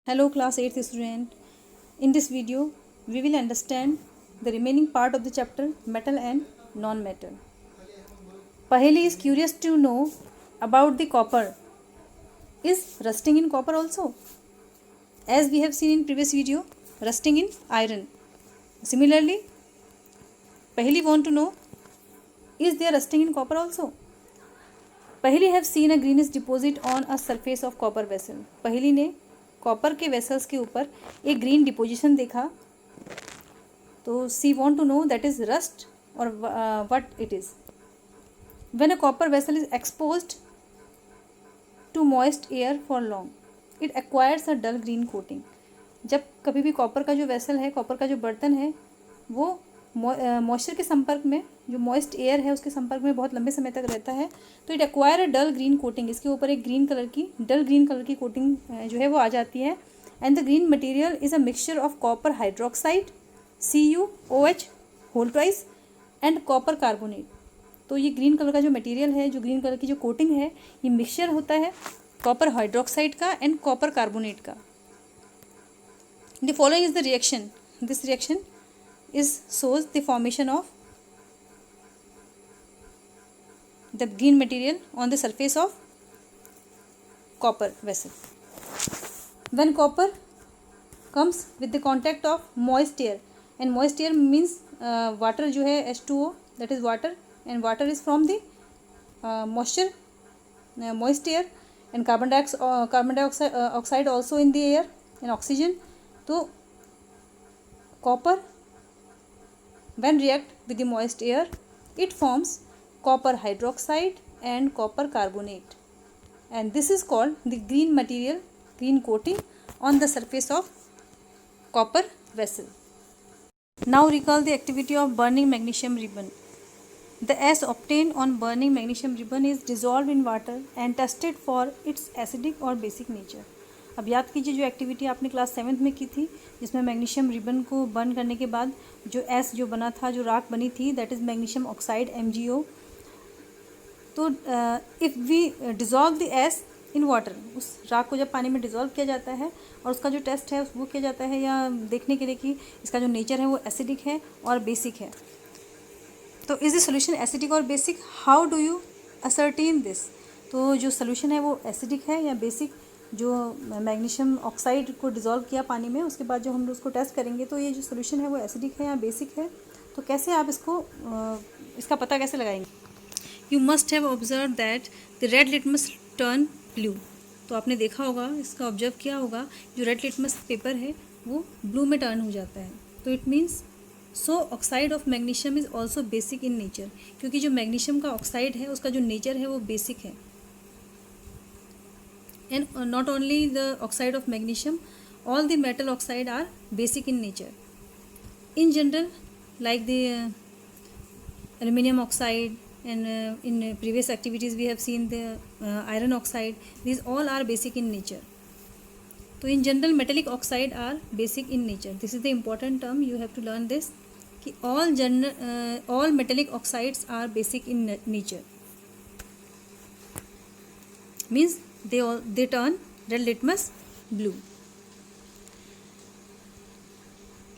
Hello class 8th student. In this video we will understand the remaining part of the chapter metal and non-metal. Paheli is curious to know about the copper. Is rusting in copper also? As we have seen in previous video, rusting in iron. Similarly, Paheli want to know, is there rusting in copper also? Paheli have seen a greenish deposit on a surface of copper vessel. Paheli ने copper के vessels के ऊपर एक green deposition देखा, तो she want to know that is rust और what it is. When a copper vessel is exposed to moist air for long it acquires a dull green coating. जब कभी भी कॉपर का जो वेसल है, copper का जो बर्तन है, वो मॉइस्चर के संपर्क में, जो मॉइस्ट एयर है उसके संपर्क में बहुत लंबे समय तक रहता है, तो it acquire a dull green coating. इसके ऊपर एक ग्रीन कलर की, डल ग्रीन कलर की कोटिंग जो है वो आ जाती है. And the green material is a mixture of copper hydroxide CuOH whole twice and copper carbonate. तो ये ग्रीन कलर का जो मटेरियल है, जो ग्रीन कलर की जो कोटिंग है, ये मिक्सचर होता है कॉपर हाइड्रोक्साइड का एंड कॉपर कार्बोनेट का. The following is the reaction. This reaction is shows the formation of the green material on the surface of copper vessel. When copper comes with the contact of moist air, and moist air means water जो है H2O, that is water, and water is from the moisture, moist air, and carbon dioxide oxide also in the air, and oxygen. तो copper when react with the moist air, it forms copper hydroxide and copper carbonate, and this is called the green material, green coating on the surface of copper vessel. Now recall the activity of burning magnesium ribbon. The ash obtained on burning magnesium ribbon is dissolved in water and tested for its acidic or basic nature. अब याद कीजिए जो activity आपने class 7th में की थी, जिसमें magnesium ribbon को बर्न करने के बाद जो एस जो बना था, जो राख बनी थी, that is magnesium oxide MgO. तो if we dissolve the ash in water, उस राख को जब पानी में डिज़ोल्व किया जाता है और उसका जो टेस्ट है वो किया जाता है या देखने के लिए कि इसका जो नेचर है वो एसिडिक है और बेसिक है. तो इज़ द सोल्यूशन एसिडिक और basic? How do you ascertain this? तो जो सोल्यूशन है वो एसिडिक है या बेसिक, जो मैग्नीशियम ऑक्साइड को डिज़ोल्व किया पानी में, उसके बाद जो हम उसको टेस्ट करेंगे तो ये जो सोल्यूशन है वो एसिडिक है या बेसिक है. तो कैसे आप इसको इसका पता कैसे लगाएंगे? You must have observe that the red litmus turn blue. तो आपने देखा होगा, इसका ऑब्जर्व किया होगा, जो रेड लिटमस पेपर है वो ब्लू में टर्न हो जाता है. तो it means so oxide of magnesium is also basic in nature, क्योंकि जो मैग्नीशियम का ऑक्साइड है उसका जो नेचर है वो बेसिक है. And not only the oxide of magnesium, all the metal oxide are basic in nature. In general, like the aluminum oxide, and in previous activities we have seen the iron oxide, these all are basic in nature. So in general, metallic oxide are basic in nature. This is the important term, you have to learn this, कि all metallic oxides are basic in nature. Means they turn red litmus blue.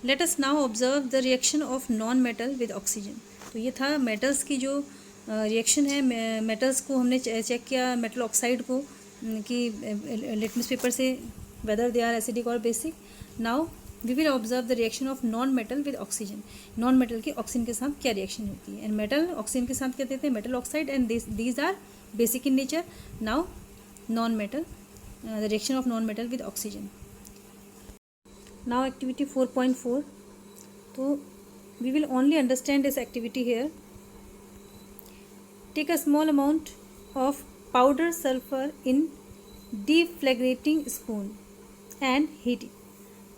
Let us now observe the reaction of non-metal with oxygen. तो ये था metals की जो reaction है. Metals को हमने check किया, मेटल ऑक्साइड को, कि लिटमस पेपर से वेदर दे आर एसिडिक और basic. Now we will observe the reaction of non metal with oxygen. Non metal की ऑक्सीजन के साथ क्या रिएक्शन होती है, एंड मेटल ऑक्सीजन के साथ क्या देते हैं, metal oxide, and these are basic in nature. Now non-metal, the reaction of non-metal with oxygen. Now activity 4.4. So we will only understand this activity here. Take a small amount of powder sulfur in deflagrating spoon and heat it.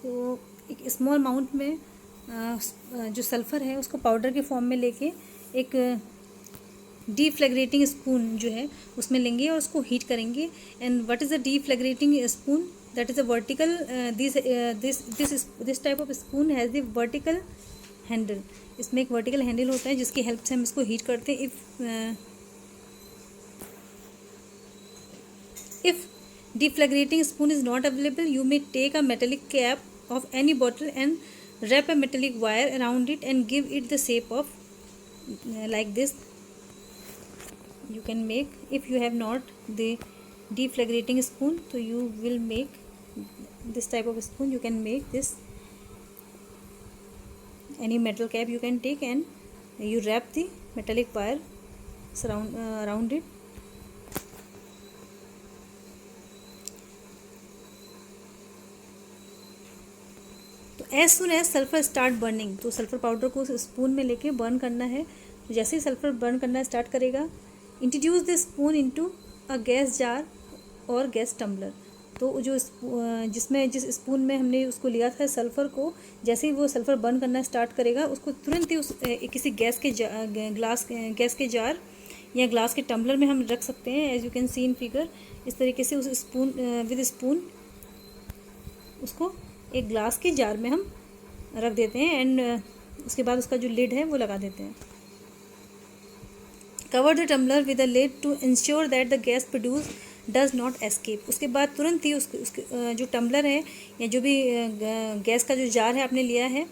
तो एक small amount में जो sulphur है उसको powder के form में लेके एक डीफ्लैग्रेटिंग स्पून जो है उसमें लेंगे और उसको हीट करेंगे. And what is the deflagrating spoon? That is a vertical, this type of spoon has the vertical handle. इसमें एक वर्टिकल हैंडल होता है जिसकी हेल्प से हम इसको हीट करते हैं. If Deflagrating spoon is not available. You may take a metallic cap of any bottle and wrap a metallic wire around it and give it the shape of like this. You can make, if you have not the deflagrating spoon, so you will make this type of spoon. You can make this, any metal cap you can take and you wrap the metallic wire around it. तो as soon as sulphur start burning, तो sulphur powder को spoon में लेके burn करना है. तो जैसे ही सल्फर बर्न करना स्टार्ट करेगा, introduce the spoon into a gas jar और गैस टम्बलर. तो जो जिस स्पून में हमने उसको लिया था सल्फ़र को, जैसे ही वो सल्फ़र बर्न करना स्टार्ट करेगा, उसको तुरंत ही उस किसी गैस के जार या ग्लास के टम्बलर में हम रख सकते हैं. As you can see in figure, इस तरीके से उस स्पून विद स्पून उसको एक ग्लास के जार में हम रख देते हैं एंड उसके बाद उसका जो लिड है वो लगा देते हैं. Cover the tumbler with a lid to ensure that the gas produce does not escape. उसके बाद तुरंत ही उसके जो टम्बलर है या जो भी गैस का जो जार है आपने लिया है,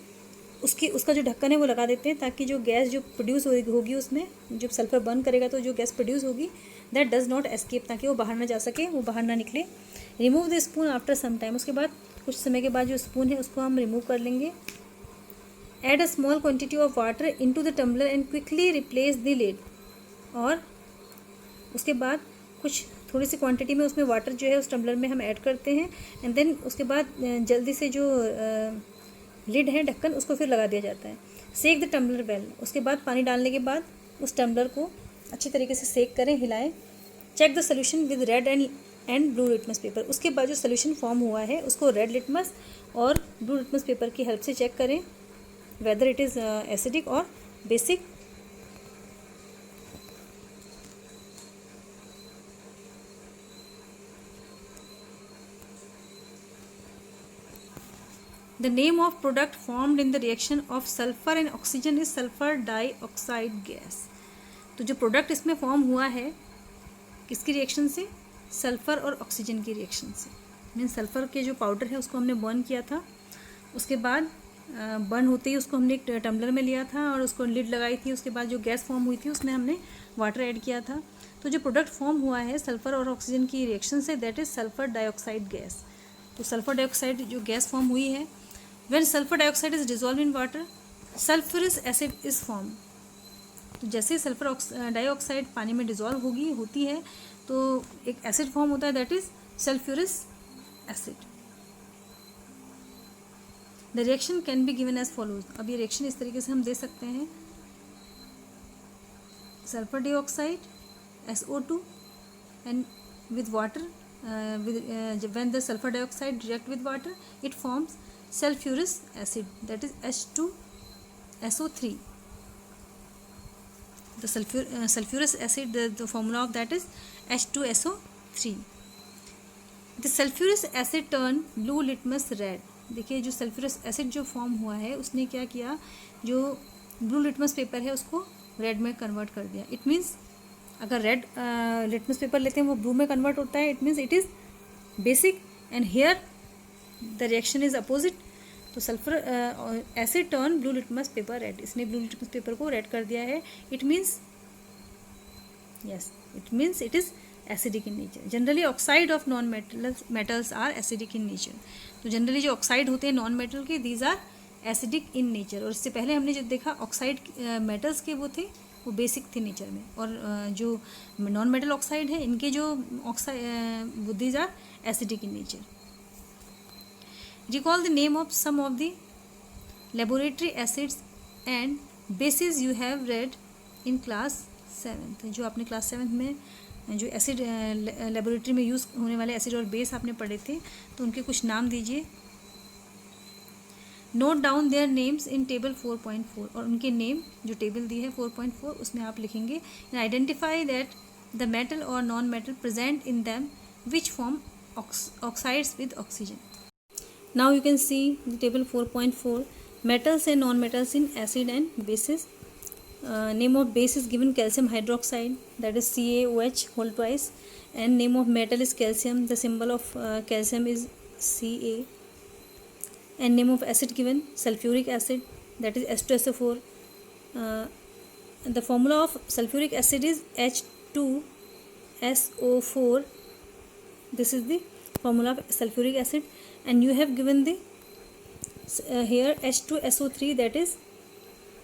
उसका जो ढक्कन है वो लगा देते हैं, ताकि जो गैस जो प्रोड्यूस होगी उसमें जब सल्फर बर्न करेगा तो जो गैस प्रोड्यूस होगी दैट डज नॉट एस्केप, ताकि वो बाहर ना जा सके, वो बाहर ना निकले. Remove the spoon after some time. उसके बाद कुछ समय के बाद जो स्पून है उसको हम रिमूव कर लेंगे. Add a small quantity of water into the tumbler and quickly replace the lid. और उसके बाद कुछ थोड़ी सी क्वांटिटी में उसमें वाटर जो है उस टम्बलर में हम ऐड करते हैं एंड देन उसके बाद जल्दी से जो लिड है ढक्कन उसको फिर लगा दिया जाता है. सेक द टम्बलर वेल. उसके बाद पानी डालने के बाद उस टम्बलर को अच्छी तरीके से सेक करें, हिलाएं. Check the solution with red and blue litmus paper. उसके बाद जो सोल्यूशन फॉर्म हुआ है उसको रेड लिटमस और ब्लू लिटमस पेपर की हेल्प से चेक करें वेदर इट इज़ एसिडिक और basic. The name of product formed in the reaction of sulfur and oxygen is sulfur dioxide gas. तो जो प्रोडक्ट इसमें फॉर्म हुआ है किसकी रिएक्शन से? सल्फ़र और ऑक्सीजन की रिएक्शन से. मीन सल्फ़र के जो पाउडर है उसको हमने बर्न किया था, उसके बाद बर्न होते ही उसको हमने एक टम्बलर में लिया था और उसको लिड लगाई थी. उसके बाद जो गैस फॉर्म हुई थी उसमें हमने वाटर ऐड किया था. तो जो प्रोडक्ट फॉर्म हुआ है सल्फ़र और ऑक्सीजन की reaction say that is sulphur dioxide gas. तो सल्फ़र डाइऑक्साइड जो गैस फॉर्म हुई है, when sulfur dioxide is dissolved in water, sulfurous acid is formed. तो जैसे सल्फर डाइऑक्साइड पानी में डिजॉल्व होती है तो एक एसिड फॉर्म होता है that is sulphurous acid. The reaction can be given as follows. अब ये रिएक्शन इस तरीके से हम दे सकते हैं. Sulphur dioxide SO2 and with water when the sulfur dioxide react with water it forms sulfurous acid that is H2SO3. The sulfurous acid, the formula of that is H2SO3. The sulfurous acid turn blue litmus red. देखिए जो sulphurous acid जो form हुआ है उसने क्या किया, जो blue litmus paper है उसको रेड में कन्वर्ट कर दिया. इट मीन्स अगर रेड लिटमस पेपर लेते हैं वो ब्लू में कन्वर्ट होता है, it means it is basic and here the reaction is opposite. तो sulphur acid turn blue litmus paper red, इसने ब्लू लिटमस पेपर को रेड कर दिया है. It means it is acidic in nature. Generally oxide of non metals are acidic in nature. तो generally जो oxide होते हैं नॉन मेटल के these are acidic in nature. और इससे पहले हमने जो देखा ऑक्साइड मेटल्स के वो थे वो बेसिक थे नेचर में, और जो नॉन मेटल ऑक्साइड है इनके जो oxide these are acidic in nature. Recall the name of some of the laboratory acids and bases you have read in class 7th. जो आपने क्लास 7th में जो एसिड लेबोरेटरी में यूज़ होने वाले एसिड और बेस आपने पढ़े थे, तो उनके कुछ नाम दीजिए. Note down their names in table 4.4. और उनके नेम जो टेबल दी है 4.4 उसमें आप लिखेंगे. And identify that the metal और non metal present in them which form oxides with oxygen. Now you can see the table 4.4 metals and non-metals in acid and bases. Name of base is given calcium hydroxide, that is CaOH whole twice, and name of metal is calcium. The symbol of calcium is Ca. And name of acid given, sulfuric acid, that is H2SO4. The formula of sulfuric acid is H2SO4. This is the formula of sulfuric acid. And you have given the here H2SO3, that is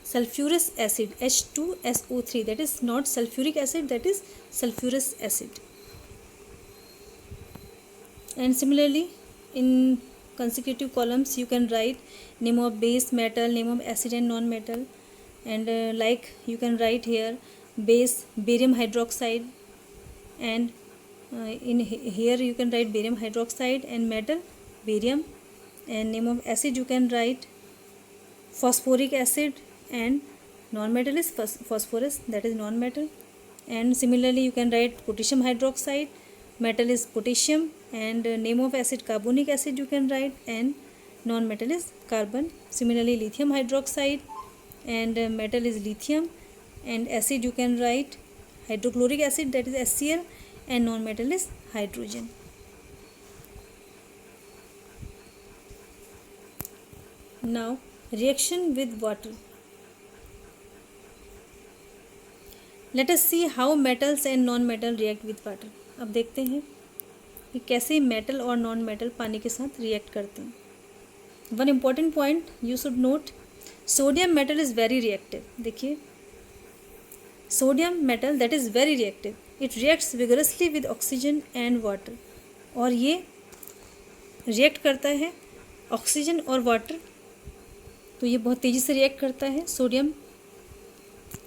sulfurous acid. H2SO3, that is not sulfuric acid, that is sulfurous acid. And similarly, in consecutive columns you can write name of base, metal, name of acid and non-metal. And like you can write here base barium hydroxide, and here you can write barium hydroxide, and metal barium. And name of acid you can write phosphoric acid, and non-metal is phosphorus, that is non-metal. And similarly you can write potassium hydroxide, metal is potassium. And name of acid carbonic acid you can write, and non-metal is carbon. Similarly lithium hydroxide, and metal is lithium. And acid you can write hydrochloric acid, that is HCl, and non-metal is hydrogen. Now reaction with water. Let us see how metals and non-metal react with water. अब देखते हैं कि कैसे metal और non metal पानी के साथ react करते हैं. One important point you should note, sodium metal is very reactive. देखिए sodium metal that is very reactive, it reacts vigorously with oxygen and water. और ये रिएक्ट करता है ऑक्सीजन और वाटर, तो ये बहुत तेज़ी से रिएक्ट करता है सोडियम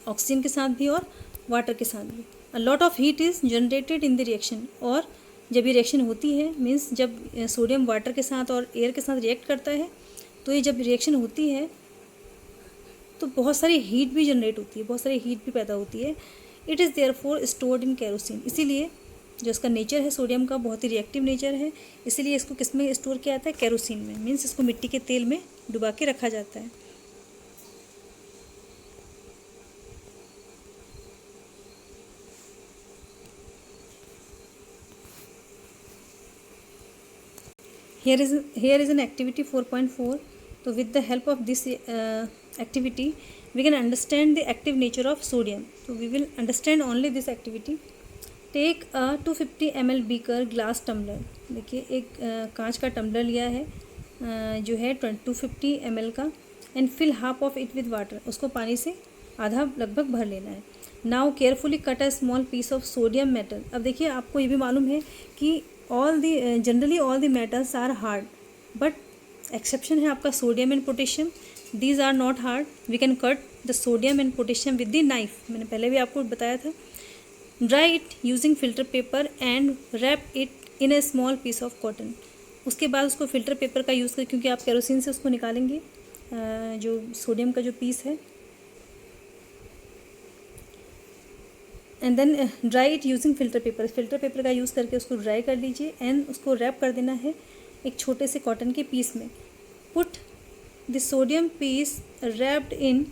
ऑक्सीजन के साथ भी और वाटर के साथ भी. A lot of heat is generated in the reaction. और जब ये रिएक्शन होती है, मीन्स जब सोडियम वाटर के साथ और एयर के साथ रिएक्ट करता है, तो ये जब रिएक्शन होती है तो बहुत सारी हीट भी जनरेट होती है, बहुत सारी हीट भी पैदा होती है. It is therefore stored in kerosene. इसीलिए जो इसका नेचर है सोडियम का बहुत ही रिएक्टिव नेचर है, इसीलिए इसको किस में स्टोर किया जाता है, केरोसिन में. मीन्स इसको मिट्टी के तेल में डुबा के रखा जाता है. Here is an activity 4.4. So with the help of this activity we can understand the active nature of sodium. So we will understand only this activity. Take a 250 ml beaker glass tumbler. देखिए एक कांच का tumbler लिया है जो है 250 ml का, and fill half of it with water. उसको पानी से आधा लगभग भर लेना है. Now carefully cut a small piece of sodium metal. अब देखिए आपको ये भी मालूम है कि generally all the metals are hard, but exception है आपका sodium and potassium. These are not hard. We can cut the sodium and potassium with the knife. मैंने पहले भी आपको बताया था. Dry it using filter paper and wrap it in a small piece of cotton. उसके बाद उसको filter paper का यूज़ कर, क्योंकि आप केरोसिन से उसको निकालेंगे जो सोडियम का जो पीस है. And then dry it using filter paper. Filter paper का यूज़ करके उसको ड्राई कर लीजिए एंड उसको रैप कर देना है एक छोटे से कॉटन के पीस में. Put the sodium piece wrapped in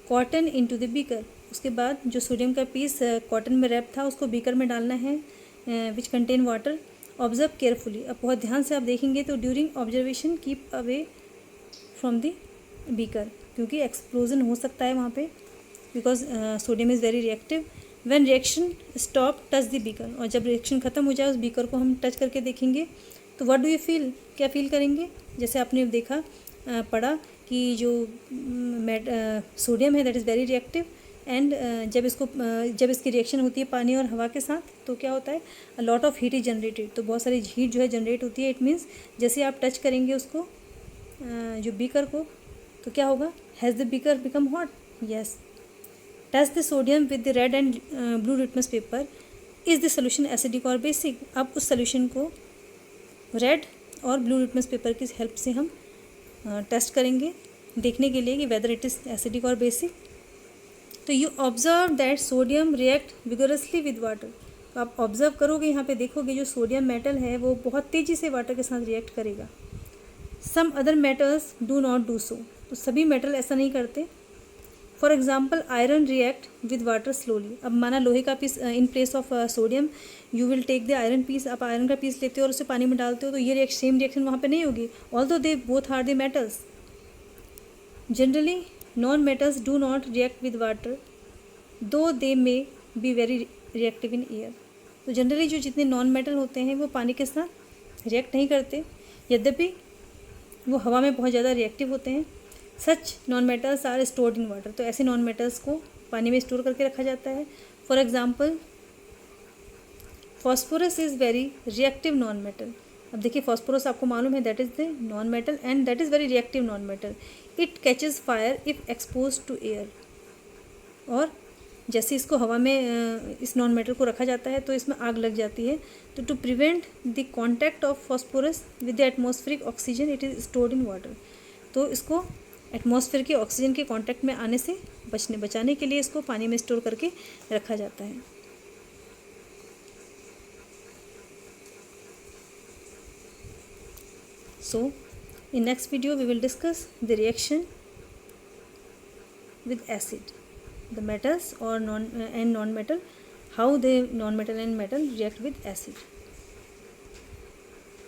cotton into the beaker. उसके बाद जो सोडियम का पीस कॉटन में रैप था उसको बीकर में डालना है which contain water. Observe carefully. अब बहुत ध्यान से आप देखेंगे तो during observation keep away from the beaker, क्योंकि एक्सप्लोजन हो सकता है वहाँ पे, because sodium is very reactive. When reaction stop touch the beaker. और जब रिएक्शन ख़त्म हो जाए उस बीकर को हम टच करके देखेंगे तो व्हाट डू यू फील, क्या फील करेंगे. जैसे आपने देखा पढ़ा कि जो सोडियम है that is very reactive, and जब इसकी रिएक्शन होती है पानी और हवा के साथ तो क्या होता है, a lot of heat is generated. तो बहुत सारी हीट जो है जनरेट होती है. इट मीन्स जैसे आप टच करेंगे उसको जो बीकर को तो क्या होगा, has the beaker become hot. Yes. Touch the sodium with the red and blue litmus paper. Is the solution acidic और बेसिक. अब उस सोल्यूशन को रेड और ब्लू लिटमस पेपर की हेल्प से हम टेस्ट करेंगे देखने के लिए कि वेदर इट इज़ एसिडिक और बेसिक. तो you observe that sodium react vigorously with water. तो आप ऑब्जर्व करोगे, यहाँ पे देखोगे जो सोडियम मेटल है वो बहुत तेज़ी से वाटर के साथ रिएक्ट करेगा. Some other metals do not do so. तो सभी मेटल ऐसा नहीं करते. For example iron react with water slowly. अब माना लोहे का piece in place of sodium you will take the iron piece. आप आयरन का पीस लेते हो और उसे पानी में डालते हो तो ये सेम रिएक्शन वहाँ पे नहीं होगी. Although they both are the metals. Generally non metals do not react with water though they may be very reactive in air. तो जनरली जो जितने नॉन मेटल होते हैं वो पानी के साथ रिएक्ट नहीं करते, यद्यपि वो हवा में बहुत ज़्यादा रिएक्टिव होते हैं. Such non metals are stored in water. तो ऐसे नॉन मेटल्स को पानी में स्टोर करके रखा जाता है. For example phosphorus is very reactive non metal. अब देखिए फॉस्फोरस आपको मालूम है that is the non metal and that is very reactive non metal. It catches fire if expose to air. और जैसे इसको हवा में इस नॉन मेटल को रखा जाता है तो इसमें आग लग जाती है. तो to prevent the contact of phosphorus with the atmospheric oxygen it is stored in water. तो इसको एटमॉस्फेयर के ऑक्सीजन के कांटेक्ट में आने से बचाने के लिए इसको पानी में स्टोर करके रखा जाता है. So in next video we will discuss the reaction with acid, the metals or non-metal, how the non-metal and metal react with acid.